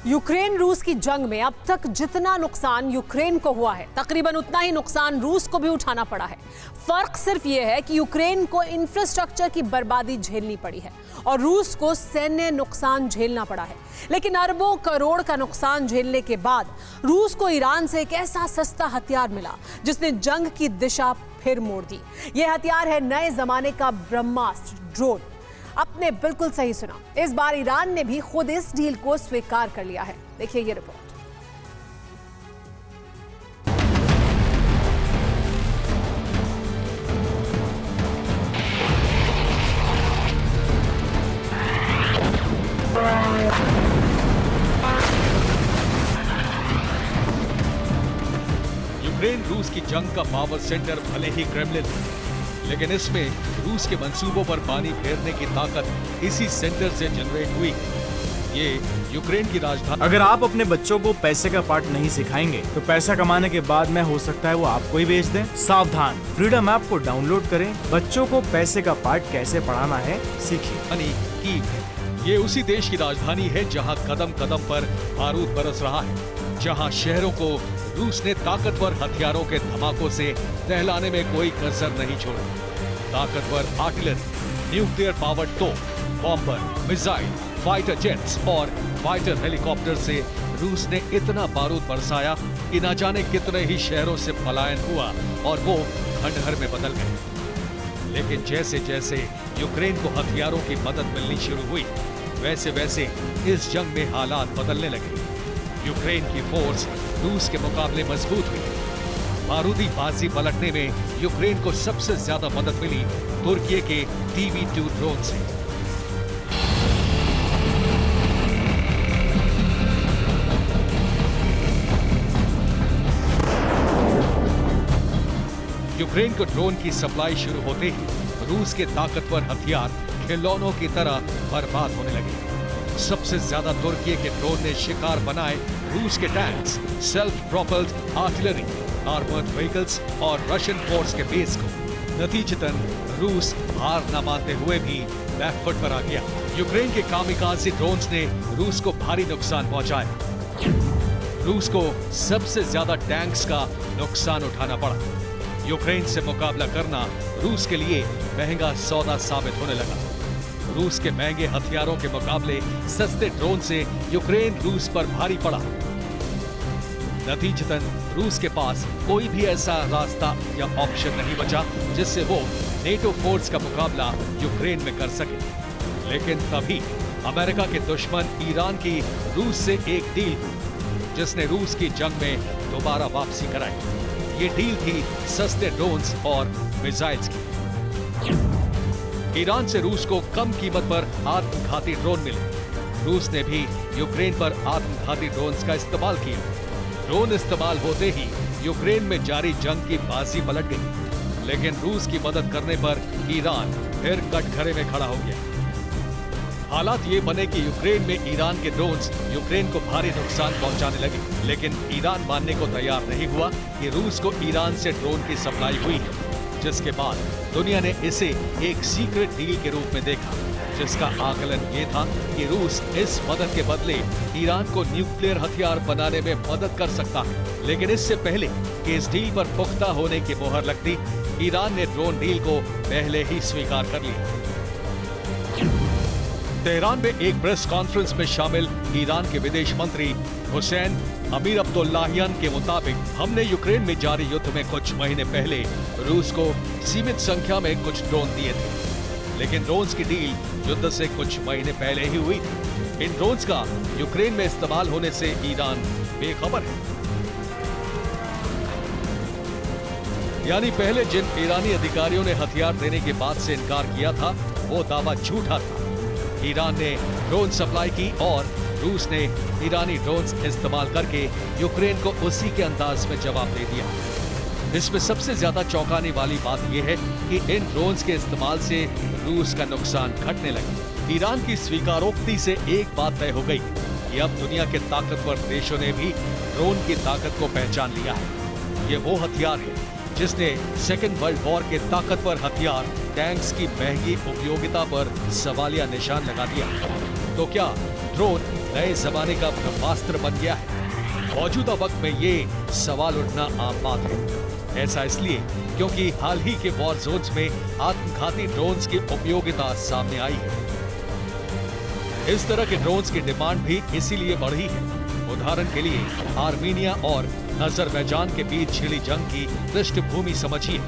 Ukraine रूस की जंग में अब तक जितना नुकसान यूक्रेन को हुआ है, तकरीबन उतना ही नुकसान रूस को भी उठाना पड़ा है। फर्क सिर्फ ये है कि यूक्रेन को इंफ्रास्ट्रक्चर की बर्बादी झेलनी पड़ी है और रूस को सैन्य नुकसान झेलना पड़ा है। लेकिन अरबों करोड़ का नुकसान झेलने के बाद रूस को ईरान से एक ऐसा सस्ता हथियार मिला जिसने जंग की दिशा फिर मोड़ दी। यह हथियार है नए जमाने का ब्रह्मास्त्र ड्रोन। आपने बिल्कुल सही सुना, इस बार ईरान ने भी खुद इस डील को स्वीकार कर लिया है। देखिए ये रिपोर्ट। यूक्रेन रूस की जंग का पावर सेंटर भले ही क्रेमलिन है, लेकिन इसमें रूस के मंसूबों पर पानी फेरने की ताकत इसी सेंटर से जनरेट हुई। ये यूक्रेन की राजधानी। अगर आप अपने बच्चों को पैसे का पाठ नहीं सिखाएंगे तो पैसा कमाने के बाद में हो सकता है वो आपको ही बेच दें। सावधान, फ्रीडम ऐप को डाउनलोड करें, बच्चों को पैसे का पाठ कैसे पढ़ाना है सीखिए। कीव ये उसी देश की राजधानी है जहां कदम कदम पर बारूद बरस रहा है, जहां शहरों को रूस ने ताकतवर हथियारों के धमाकों से दहलाने में कोई कसर नहीं छोड़ा। ताकतवर आर्टिलरी, न्यूक्लियर पावर तोप, बॉम्बर, मिसाइल, फाइटर जेट्स और फाइटर हेलीकॉप्टर से रूस ने इतना बारूद बरसाया कि न जाने कितने ही शहरों से पलायन हुआ और वो खंडहर में बदल गए। लेकिन जैसे जैसे यूक्रेन को हथियारों की मदद मिलनी शुरू हुई, वैसे वैसे इस जंग में हालात बदलने लगे। यूक्रेन की फोर्स रूस के मुकाबले मजबूत हुई। बारूदी बाजी पलटने में यूक्रेन को सबसे ज्यादा मदद मिली तुर्की के TB2 ड्रोन से। यूक्रेन को ड्रोन की सप्लाई शुरू होते ही रूस के ताकतवर हथियार खिलौनों की तरह बर्बाद होने लगे। सबसे ज्यादा तुर्की के ड्रोन ने शिकार बनाए रूस के tanks, self propelled artillery, armoured vehicles और रशियन फोर्स के बेस को। नतीजतन रूस हार न मानते हुए भी बैकफुट पर आ गया। यूक्रेन के कामिकाज़ी ड्रोन्स ने रूस को भारी नुकसान पहुंचाया। रूस को सबसे ज्यादा टैंक्स का नुकसान उठाना पड़ा। यूक्रेन से मुकाबला करना रूस के लिए महंगा सौदा साबित होने लगा। रूस के महंगे हथियारों के मुकाबले सस्ते ड्रोन से यूक्रेन रूस पर भारी पड़ा। नतीजतन रूस के पास कोई भी ऐसा रास्ता या ऑप्शन नहीं बचा जिससे वो नेटो फोर्स का मुकाबला यूक्रेन में कर सके। लेकिन तभी अमेरिका के दुश्मन ईरान की रूस से एक डील हुई जिसने रूस की जंग में दोबारा वापसी कराई। ये डील थी सस्ते ड्रोन्स और मिसाइल्स की। ईरान से रूस को कम कीमत पर आत्मघाती ड्रोन मिले। रूस ने भी यूक्रेन पर आत्मघाती ड्रोन्स का इस्तेमाल किया। ड्रोन इस्तेमाल होते ही यूक्रेन में जारी जंग की बाजी पलट गई। लेकिन रूस की मदद करने पर ईरान फिर कटघरे में खड़ा हो गया। हालात ये बने कि यूक्रेन में ईरान के ड्रोन्स यूक्रेन को भारी नुकसान पहुंचाने लगे। लेकिन ईरान मानने को तैयार नहीं हुआ कि रूस को ईरान से ड्रोन की सप्लाई हुई है, जिसके बाद दुनिया ने इसे एक सीक्रेट डील के रूप में देखा, जिसका आकलन ये था कि रूस इस मदद के बदले ईरान को न्यूक्लियर हथियार बनाने में मदद कर सकता है। लेकिन इससे पहले कि इस डील पर पुख्ता होने की मोहर लगती, ईरान ने ड्रोन डील को पहले ही स्वीकार कर लिया। तेहरान में एक प्रेस कॉन्फ्रेंस में शामिल ईरान के विदेश मंत्री हुसैन अमीर अब्दुल्लाहियान के मुताबिक, हमने यूक्रेन में जारी युद्ध में कुछ महीने पहले रूस को सीमित संख्या में कुछ ड्रोन दिए थे। लेकिन ड्रोन्स की डील युद्ध से कुछ महीने पहले ही हुई थी। इन ड्रोन्स का यूक्रेन में इस्तेमाल होने से ईरान बेखबर है। यानी पहले जिन ईरानी अधिकारियों ने हथियार देने की बात से इनकार किया था, वो दावा झूठा था। ईरान ने ड्रोन सप्लाई की और रूस ने ईरानी ड्रोन्स इस्तेमाल करके यूक्रेन को उसी के अंदाज में जवाब दे दिया। इसमें सबसे ज्यादा चौंकाने वाली बात यह है कि इन ड्रोन्स के इस्तेमाल से रूस का नुकसान घटने लगा। ईरान की स्वीकारोक्ति से एक बात तय हो गई कि अब दुनिया के ताकतवर देशों ने भी ड्रोन की ताकत को पहचान लिया है। ये वो हथियार है जिसने सेकेंड वर्ल्ड वॉर के ताकतवर हथियार टैंक्स की महंगी उपयोगिता पर सवालिया निशान लगा दिया। तो क्या ड्रोन नए जमाने का ब्रह्मास्त्र बन गया है। मौजूदा वक्त में ये सवाल उठना आम बात है। ऐसा इसलिए क्योंकि हाल ही के वॉर जोन्स में आत्मघाती ड्रोन्स की उपयोगिता सामने आई है। इस तरह के ड्रोन्स की डिमांड भी इसीलिए बढ़ी है। उदाहरण के लिए आर्मीनिया और अजरबैजान के बीच छिड़ी जंग की पृष्ठभूमि समझिए।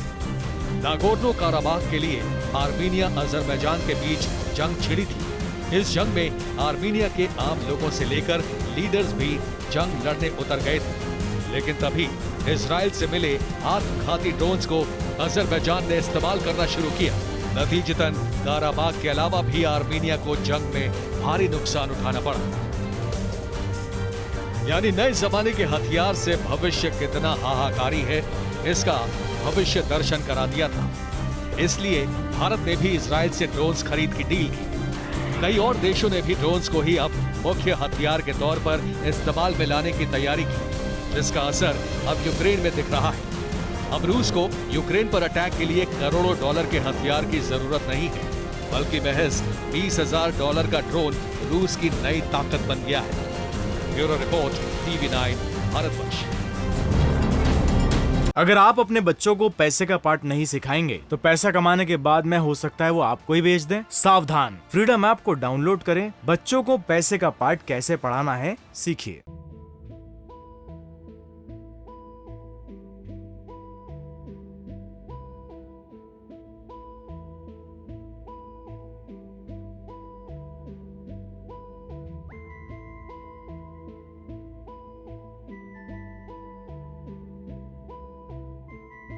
नागोर्नो काराबाख के लिए आर्मीनिया अजरबैजान के बीच जंग छिड़ी थी। इस जंग में आर्मीनिया के आम लोगों से लेकर लीडर्स भी जंग लड़ने उतर गए थे, लेकिन तभी इजराइल से मिले आत्मघाती ड्रोन्स को अजरबैजान ने इस्तेमाल करना शुरू किया। नतीजतन काराबाख के अलावा भी आर्मीनिया को जंग में भारी नुकसान उठाना पड़ा। यानी नए जमाने के हथियार से भविष्य कितना हाहाकारी है, इसका भविष्य दर्शन करा दिया था। इसलिए भारत ने भी इजराइल से ड्रोन्स खरीद की डील की। कई और देशों ने भी ड्रोन्स को ही अब मुख्य हथियार के तौर पर इस्तेमाल में लाने की तैयारी की, जिसका असर अब यूक्रेन में दिख रहा है। अब रूस को यूक्रेन पर अटैक के लिए करोड़ों डॉलर के हथियार की जरूरत नहीं है, बल्कि महज $20,000 का ड्रोन रूस की नई ताकत बन गया है। Bureau report, TV9 Bharatvarsh. अगर आप अपने बच्चों को पैसे का पार्ट नहीं सिखाएंगे तो पैसा कमाने के बाद में हो सकता है वो आपको ही बेच दें। सावधान, फ्रीडम ऐप को डाउनलोड करें, बच्चों को पैसे का पार्ट कैसे पढ़ाना है सीखिए।